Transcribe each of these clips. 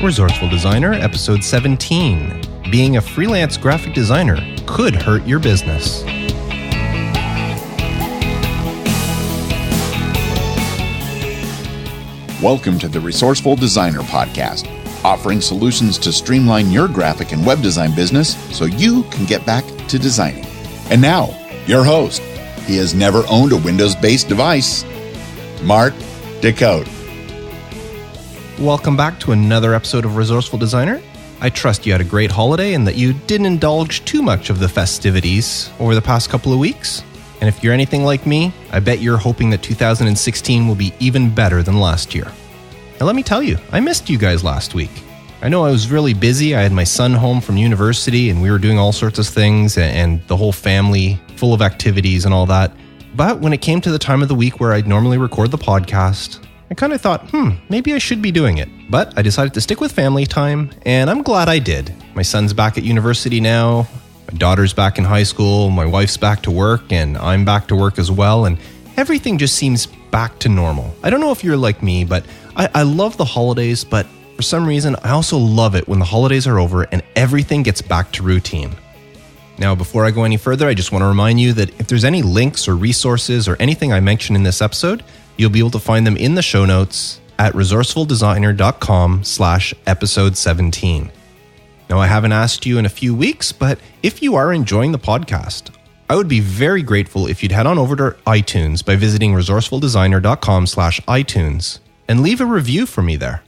Resourceful Designer, Episode 17. Being a freelance graphic designer could hurt your business. Welcome to the Resourceful Designer Podcast, offering solutions to streamline your graphic and web design business so you can get back to designing. And now, your host. He has never owned a Windows-based device, Mark DeCote. Welcome back to another episode of Resourceful Designer. I trust you had a great holiday and that you didn't indulge too much of the festivities over the past couple of weeks. And if you're anything like me, I bet you're hoping that 2016 will be even better than last year. Now let me tell you, I missed you guys last week. I know I was really busy. I had my son home from university and we were doing all sorts of things and the whole family full of activities and all that. But when it came to the time of the week where I'd normally record the podcast, I kind of thought, maybe I should be doing it. But I decided to stick with family time, and I'm glad I did. My son's back at university now, my daughter's back in high school, my wife's back to work, and I'm back to work as well, and everything just seems back to normal. I don't know if you're like me, but I love the holidays, but for some reason, I also love it when the holidays are over and everything gets back to routine. Now, before I go any further, I just want to remind you that if there's any links or resources or anything I mention in this episode, you'll be able to find them in the show notes at resourcefuldesigner.com/episode 17. Now, I haven't asked you in a few weeks, but if you are enjoying the podcast, I would be very grateful if you'd head on over to iTunes by visiting resourcefuldesigner.com/iTunes and leave a review for me there.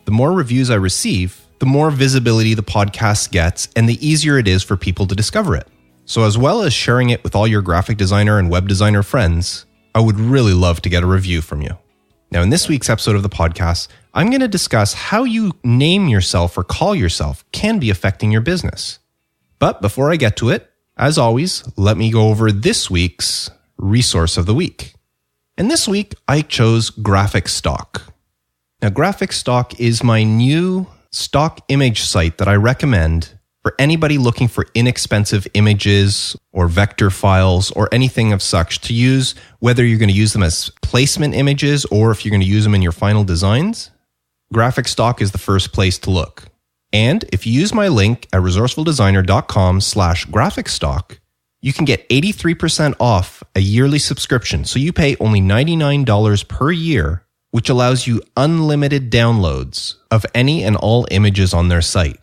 The more reviews I receive, the more visibility the podcast gets and the easier it is for people to discover it. So as well as sharing it with all your graphic designer and web designer friends, I would really love to get a review from you. Now, in this week's episode of the podcast, I'm going to discuss how you name yourself or call yourself can be affecting your business. But before I get to it, as always, let me go over this week's resource of the week. And this week, I chose Graphic Stock. Now, Graphic Stock is my new stock image site that I recommend for anybody looking for inexpensive images or vector files or anything of such to use, whether you're going to use them as placement images or if you're going to use them in your final designs. Graphic Stock is the first place to look. And if you use my link at resourcefuldesigner.com/graphicstock, you can get 83% off a yearly subscription. So you pay only $99 per year, which allows you unlimited downloads of any and all images on their site.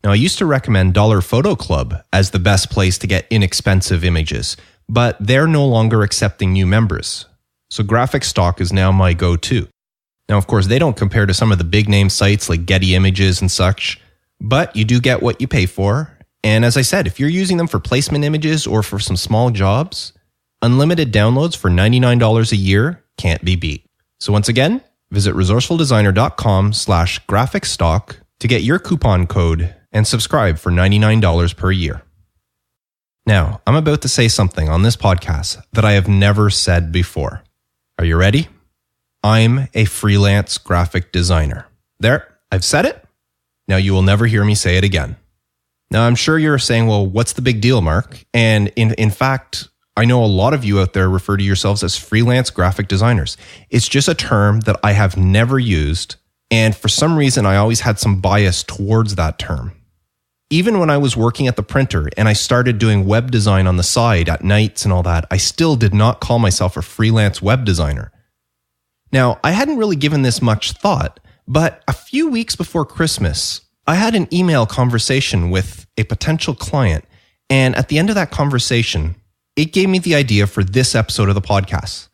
Now, I used to recommend Dollar Photo Club as the best place to get inexpensive images, but they're no longer accepting new members. So Graphic Stock is now my go-to. Now, of course, they don't compare to some of the big name sites like Getty Images and such, but you do get what you pay for. And as I said, if you're using them for placement images or for some small jobs, unlimited downloads for $99 a year can't be beat. So once again, visit resourcefuldesigner.com/graphicstock to get your coupon code and subscribe for $99 per year. Now, I'm about to say something on this podcast that I have never said before. Are you ready? I'm a freelance graphic designer. There, I've said it. Now you will never hear me say it again. Now, I'm sure you're saying, well, what's the big deal, Mark? And in fact, I know a lot of you out there refer to yourselves as freelance graphic designers. It's just a term that I have never used. And for some reason, I always had some bias towards that term. Even when I was working at the printer and I started doing web design on the side at nights and all that, I still did not call myself a freelance web designer. Now, I hadn't really given this much thought, but a few weeks before Christmas, I had an email conversation with a potential client. And at the end of that conversation, it gave me the idea for this episode of the podcast.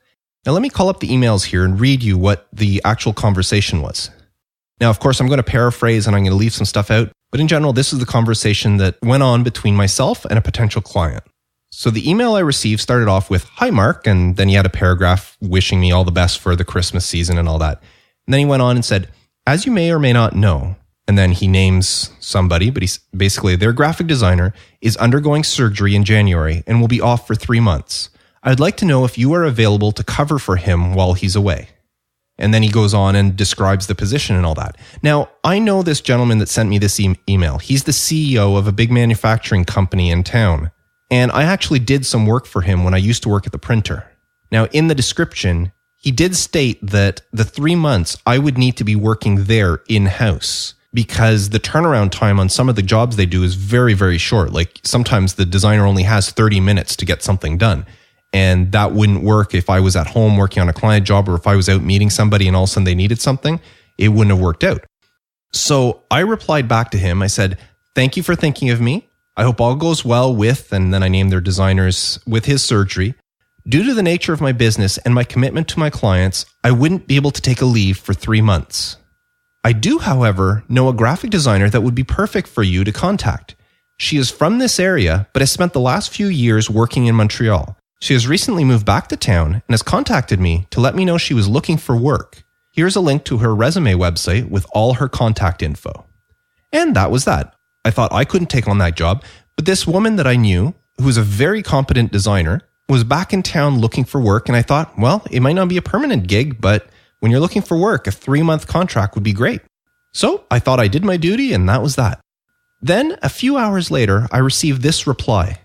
Now, let me call up the emails here and read you what the actual conversation was. Now, of course, I'm going to paraphrase and I'm going to leave some stuff out. But in general, this is the conversation that went on between myself and a potential client. So the email I received started off with, "Hi, Mark," and then he had a paragraph wishing me all the best for the Christmas season and all that. And then he went on and said, "As you may or may not know," and then he names somebody, but he's basically their graphic designer is undergoing surgery in January and will be off for 3 months. "I'd like to know if you are available to cover for him while he's away." And then he goes on and describes the position and all that. Now, I know this gentleman that sent me this email. He's the CEO of a big manufacturing company in town. And I actually did some work for him when I used to work at the printer. Now, in the description, he did state that the 3 months I would need to be working there in-house because the turnaround time on some of the jobs they do is very, very short. Like sometimes the designer only has 30 minutes to get something done. And that wouldn't work if I was at home working on a client job, or if I was out meeting somebody and all of a sudden they needed something, it wouldn't have worked out. So I replied back to him. I said, "Thank you for thinking of me. I hope all goes well with," and then I named their designers, "with his surgery. Due to the nature of my business and my commitment to my clients, I wouldn't be able to take a leave for 3 months. I do, however, know a graphic designer that would be perfect for you to contact. She is from this area, but has spent the last few years working in Montreal. She has recently moved back to town and has contacted me to let me know she was looking for work. Here's a link to her resume website with all her contact info." And that was that. I thought I couldn't take on that job, but this woman that I knew, who was a very competent designer, was back in town looking for work. And I thought, well, it might not be a permanent gig, but when you're looking for work, a 3-month contract would be great. So I thought I did my duty, and that was that. Then a few hours later, I received this reply.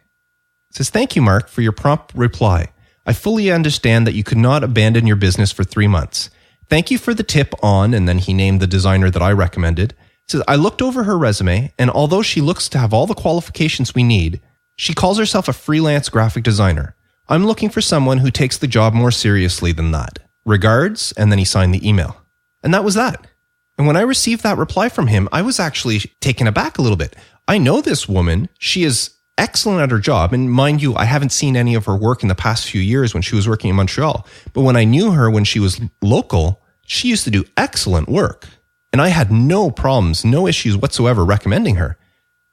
It says, "Thank you, Mark, for your prompt reply. I fully understand that you could not abandon your business for 3 months. Thank you for the tip on," and then he named the designer that I recommended. It says, "I looked over her resume, and although she looks to have all the qualifications we need, she calls herself a freelance graphic designer. I'm looking for someone who takes the job more seriously than that. Regards," and then he signed the email. And that was that. And when I received that reply from him, I was actually taken aback a little bit. I know this woman. She is excellent at her job. And mind you, I haven't seen any of her work in the past few years when she was working in Montreal. But when I knew her when she was local, she used to do excellent work. And I had no problems, no issues whatsoever recommending her.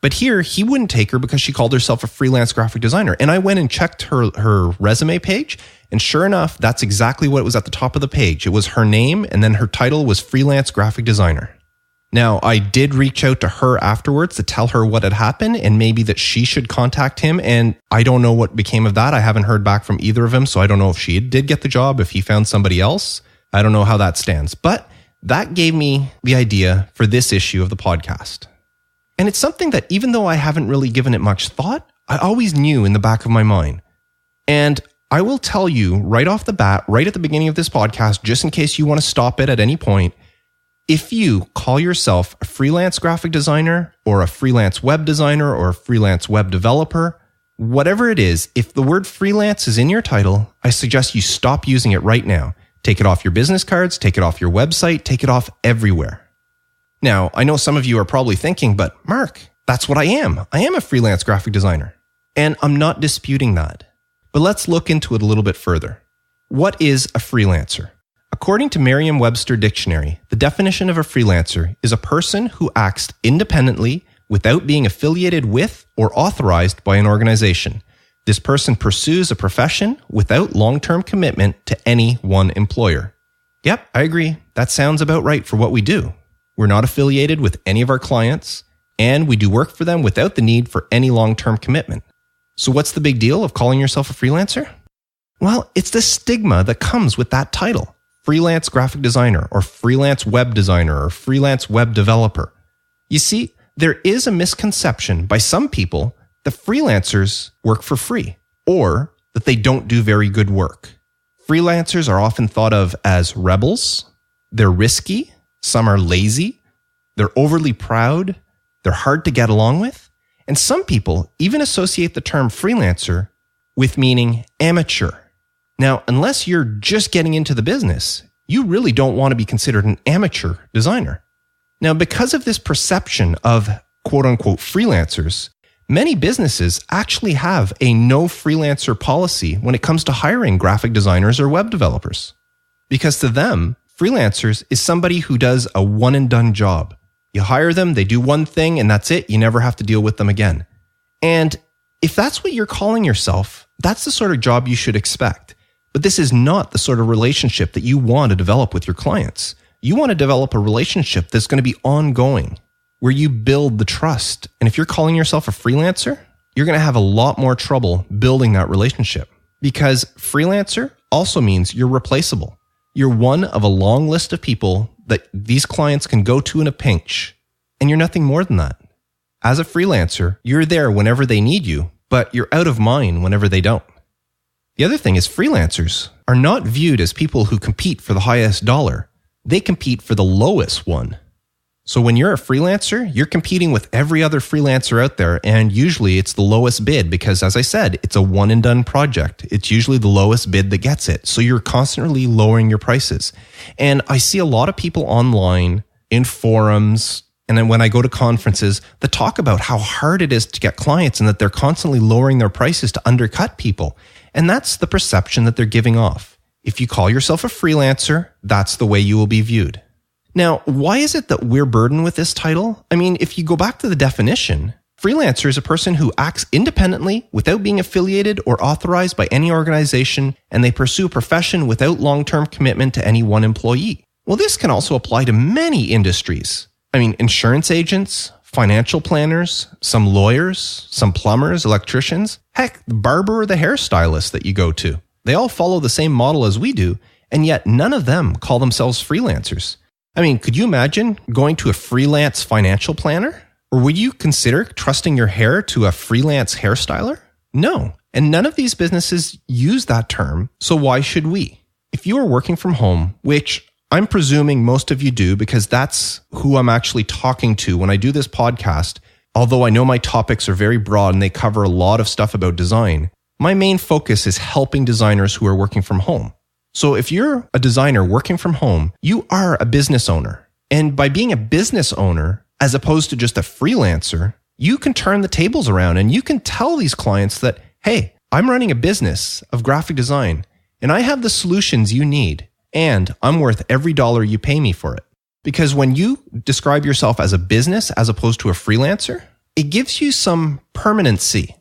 But here, he wouldn't take her because she called herself a freelance graphic designer. And I went and checked her resume page. And sure enough, that's exactly what was at the top of the page. It was her name, and then her title was freelance graphic designer. Now, I did reach out to her afterwards to tell her what had happened and maybe that she should contact him. And I don't know what became of that. I haven't heard back from either of them. So I don't know if she did get the job, if he found somebody else. I don't know how that stands. But that gave me the idea for this issue of the podcast. And it's something that even though I haven't really given it much thought, I always knew in the back of my mind. And I will tell you right off the bat, right at the beginning of this podcast, just in case you want to stop it at any point, if you call yourself a freelance graphic designer or a freelance web designer or a freelance web developer, whatever it is, if the word freelance is in your title, I suggest you stop using it right now. Take it off your business cards, take it off your website, take it off everywhere. Now, I know some of you are probably thinking, but Mark, that's what I am. I am a freelance graphic designer. And I'm not disputing that. But let's look into it a little bit further. What is a freelancer? According to Merriam-Webster Dictionary, the definition of a freelancer is a person who acts independently without being affiliated with or authorized by an organization. This person pursues a profession without long-term commitment to any one employer. Yep, I agree. That sounds about right for what we do. We're not affiliated with any of our clients, and we do work for them without the need for any long-term commitment. So what's the big deal of calling yourself a freelancer? Well, it's the stigma that comes with that title. Freelance graphic designer or freelance web designer or freelance web developer. You see, there is a misconception by some people that freelancers work for free or that they don't do very good work. Freelancers are often thought of as rebels. They're risky. Some are lazy. They're overly proud. They're hard to get along with. And some people even associate the term freelancer with meaning amateur. Now, unless you're just getting into the business, you really don't want to be considered an amateur designer. Now, because of this perception of quote unquote freelancers, many businesses actually have a no freelancer policy when it comes to hiring graphic designers or web developers. Because to them, freelancers is somebody who does a one and done job. You hire them, they do one thing, and that's it. You never have to deal with them again. And if that's what you're calling yourself, that's the sort of job you should expect. But this is not the sort of relationship that you want to develop with your clients. You want to develop a relationship that's going to be ongoing, where you build the trust. And if you're calling yourself a freelancer, you're going to have a lot more trouble building that relationship, because freelancer also means you're replaceable. You're one of a long list of people that these clients can go to in a pinch, and you're nothing more than that. As a freelancer, you're there whenever they need you, but you're out of mind whenever they don't. The other thing is freelancers are not viewed as people who compete for the highest dollar. They compete for the lowest one. So when you're a freelancer, you're competing with every other freelancer out there, and usually it's the lowest bid because, as I said, it's a one and done project. It's usually the lowest bid that gets it. So you're constantly lowering your prices. And I see a lot of people online in forums, and then when I go to conferences, that talk about how hard it is to get clients and that they're constantly lowering their prices to undercut people. And that's the perception that they're giving off. If you call yourself a freelancer, that's the way you will be viewed. Now, why is it that we're burdened with this title? I mean, if you go back to the definition, freelancer is a person who acts independently without being affiliated or authorized by any organization, and they pursue a profession without long-term commitment to any one employee. Well, this can also apply to many industries. I mean, insurance agents, financial planners, some lawyers, some plumbers, electricians, heck, the barber or the hairstylist that you go to. They all follow the same model as we do, and yet none of them call themselves freelancers. I mean, could you imagine going to a freelance financial planner? Or would you consider trusting your hair to a freelance hairstyler? No. And none of these businesses use that term, so why should we? If you are working from home, which I'm presuming most of you do because that's who I'm actually talking to when I do this podcast, although I know my topics are very broad and they cover a lot of stuff about design, my main focus is helping designers who are working from home. So if you're a designer working from home, you are a business owner. And by being a business owner, as opposed to just a freelancer, you can turn the tables around and you can tell these clients that, hey, I'm running a business of graphic design and I have the solutions you need and I'm worth every dollar you pay me for it. Because when you describe yourself as a business as opposed to a freelancer, it gives you some permanency.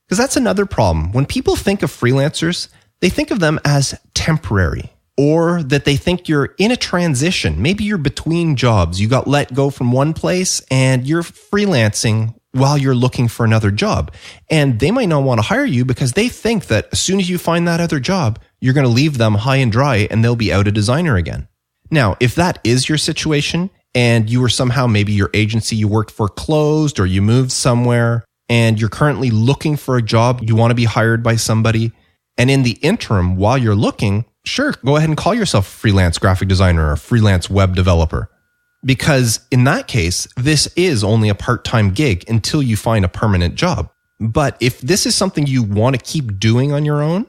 Because that's another problem. When people think of freelancers, they think of them as temporary, or that they think you're in a transition. Maybe you're between jobs. You got let go from one place and you're freelancing while you're looking for another job. And they might not want to hire you because they think that as soon as you find that other job, you're going to leave them high and dry and they'll be out a designer again. Now, if that is your situation and you were somehow, maybe your agency you worked for closed or you moved somewhere and you're currently looking for a job, you want to be hired by somebody, and in the interim, while you're looking, sure, go ahead and call yourself a freelance graphic designer or a freelance web developer. Because in that case, this is only a part-time gig until you find a permanent job. But if this is something you want to keep doing on your own,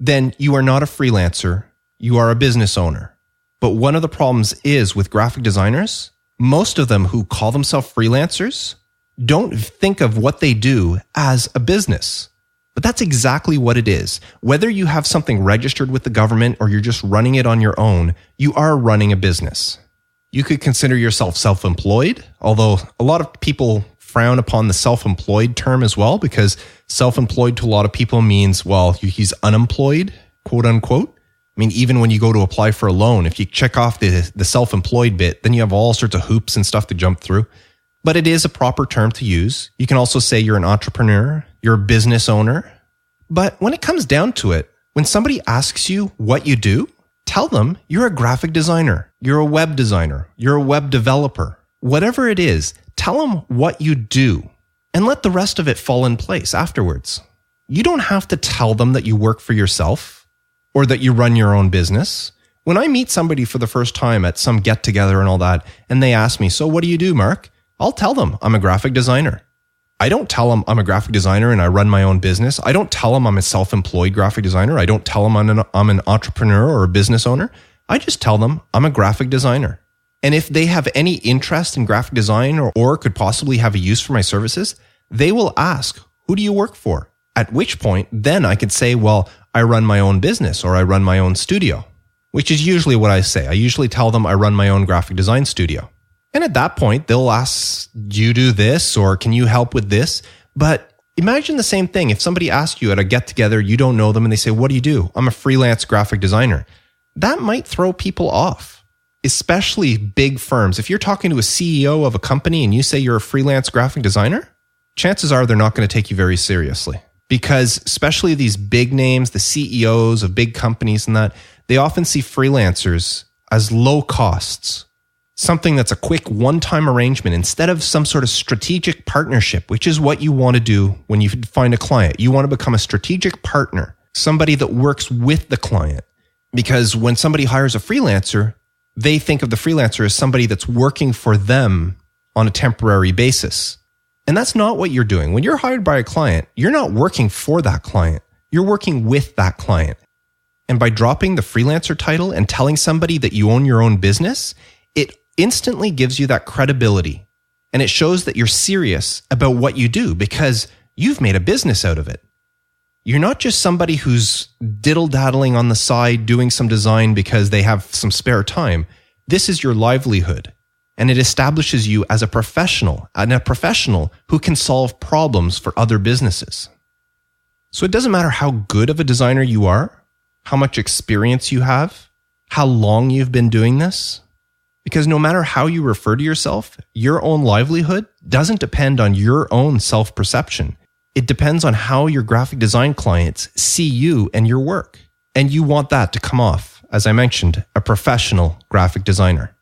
then you are not a freelancer, you are a business owner. But one of the problems is with graphic designers, most of them who call themselves freelancers don't think of what they do as a business. But that's exactly what it is. Whether you have something registered with the government or you're just running it on your own, you are running a business. You could consider yourself self-employed, although a lot of people frown upon the self-employed term as well, because self-employed to a lot of people means, well, he's unemployed, quote unquote. I mean, even when you go to apply for a loan, if you check off the self-employed bit, then you have all sorts of hoops and stuff to jump through. But it is a proper term to use. You can also say you're an entrepreneur, you're a business owner. But when it comes down to it, when somebody asks you what you do, tell them you're a graphic designer, you're a web designer, you're a web developer. Whatever it is, tell them what you do and let the rest of it fall in place afterwards. You don't have to tell them that you work for yourself or that you run your own business. When I meet somebody for the first time at some get-together and all that, and they ask me, so what do you do, Mark? I'll tell them I'm a graphic designer. I don't tell them I'm a graphic designer and I run my own business. I don't tell them I'm a self-employed graphic designer. I don't tell them I'm an entrepreneur or a business owner. I just tell them I'm a graphic designer. And if they have any interest in graphic design or could possibly have a use for my services, they will ask, who do you work for? At which point, then I could say, well, I run my own business or I run my own studio, which is usually what I say. I usually tell them I run my own graphic design studio. And at that point, they'll ask, do you do this or can you help with this? But imagine the same thing. If somebody asks you at a get-together, you don't know them, and they say, what do you do? I'm a freelance graphic designer. That might throw people off, especially big firms. If you're talking to a CEO of a company and you say you're a freelance graphic designer, chances are they're not going to take you very seriously. Because especially these big names, the CEOs of big companies and that, they often see freelancers as low costs. Something that's a quick one-time arrangement instead of some sort of strategic partnership, which is what you want to do when you find a client. You want to become a strategic partner, somebody that works with the client. Because when somebody hires a freelancer, they think of the freelancer as somebody that's working for them on a temporary basis. And that's not what you're doing. When you're hired by a client, you're not working for that client. You're working with that client. And by dropping the freelancer title and telling somebody that you own your own business, it instantly gives you that credibility. And it shows that you're serious about what you do because you've made a business out of it. You're not just somebody who's diddle-daddling on the side doing some design because they have some spare time. This is your livelihood. And it establishes you as a professional, and a professional who can solve problems for other businesses. So it doesn't matter how good of a designer you are, how much experience you have, how long you've been doing this, because no matter how you refer to yourself, your own livelihood doesn't depend on your own self-perception. It depends on how your graphic design clients see you and your work. And you want that to come off, as I mentioned, a professional graphic designer.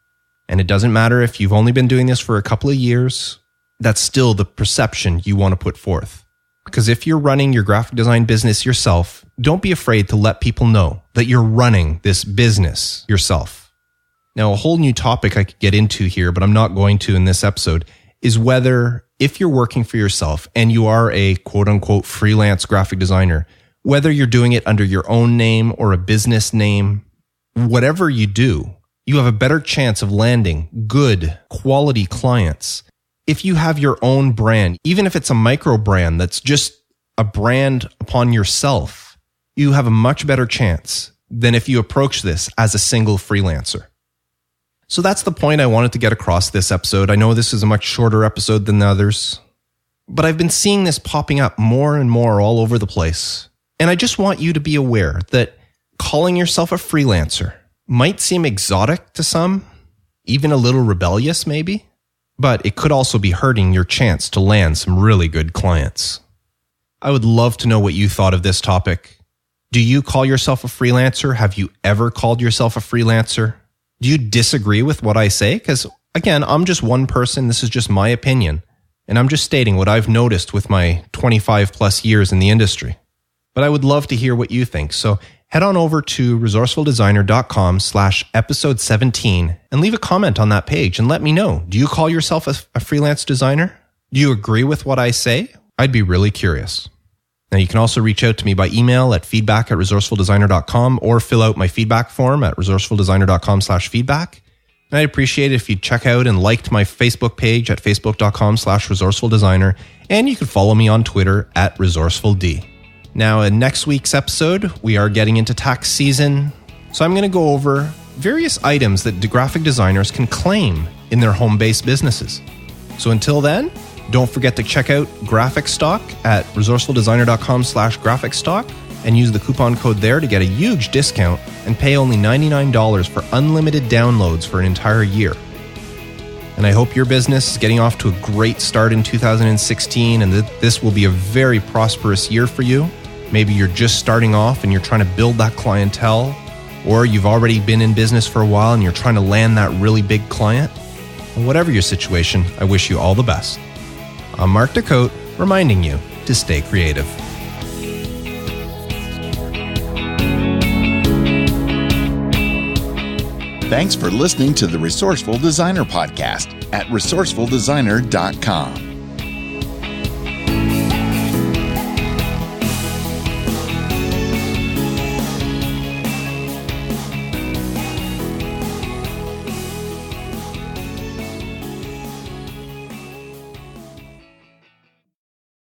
And it doesn't matter if you've only been doing this for a couple of years, that's still the perception you want to put forth. Because if you're running your graphic design business yourself, don't be afraid to let people know that you're running this business yourself. Now, a whole new topic I could get into here, but I'm not going to in this episode, is whether if you're working for yourself and you are a quote unquote freelance graphic designer, whether you're doing it under your own name or a business name, whatever you do, you have a better chance of landing good quality clients. If you have your own brand, even if it's a micro brand that's just a brand upon yourself, you have a much better chance than if you approach this as a single freelancer. So that's the point I wanted to get across this episode. I know this is a much shorter episode than the others, but I've been seeing this popping up more and more all over the place. And I just want you to be aware that calling yourself a freelancer might seem exotic to some, even a little rebellious maybe, but it could also be hurting your chance to land some really good clients. I would love to know what you thought of this topic. Do you call yourself a freelancer? Have you ever called yourself a freelancer? Do you disagree with what I say? Because again, I'm just one person. This is just my opinion. And I'm just stating what I've noticed with my 25 plus years in the industry. But I would love to hear what you think. So head on over to resourcefuldesigner.com/episode 17 and leave a comment on that page and let me know. Do you call yourself a freelance designer? Do you agree with what I say? I'd be really curious. Now, you can also reach out to me by email at feedback@resourcefuldesigner.com or fill out my feedback form at resourcefuldesigner.com/feedback. And I'd appreciate it if you'd check out and liked my Facebook page at facebook.com/resourcefuldesigner. And you can follow me on Twitter at resourcefuld. Now, in next week's episode, we are getting into tax season. So I'm going to go over various items that graphic designers can claim in their home-based businesses. So until then, don't forget to check out Graphic Stock at resourcefuldesigner.com/graphic stock and use the coupon code there to get a huge discount and pay only $99 for unlimited downloads for an entire year. And I hope your business is getting off to a great start in 2016 and that this will be a very prosperous year for you. Maybe you're just starting off and you're trying to build that clientele, or you've already been in business for a while and you're trying to land that really big client. And whatever your situation, I wish you all the best. I'm Mark DeCote, reminding you to stay creative. Thanks for listening to the Resourceful Designer Podcast at resourcefuldesigner.com.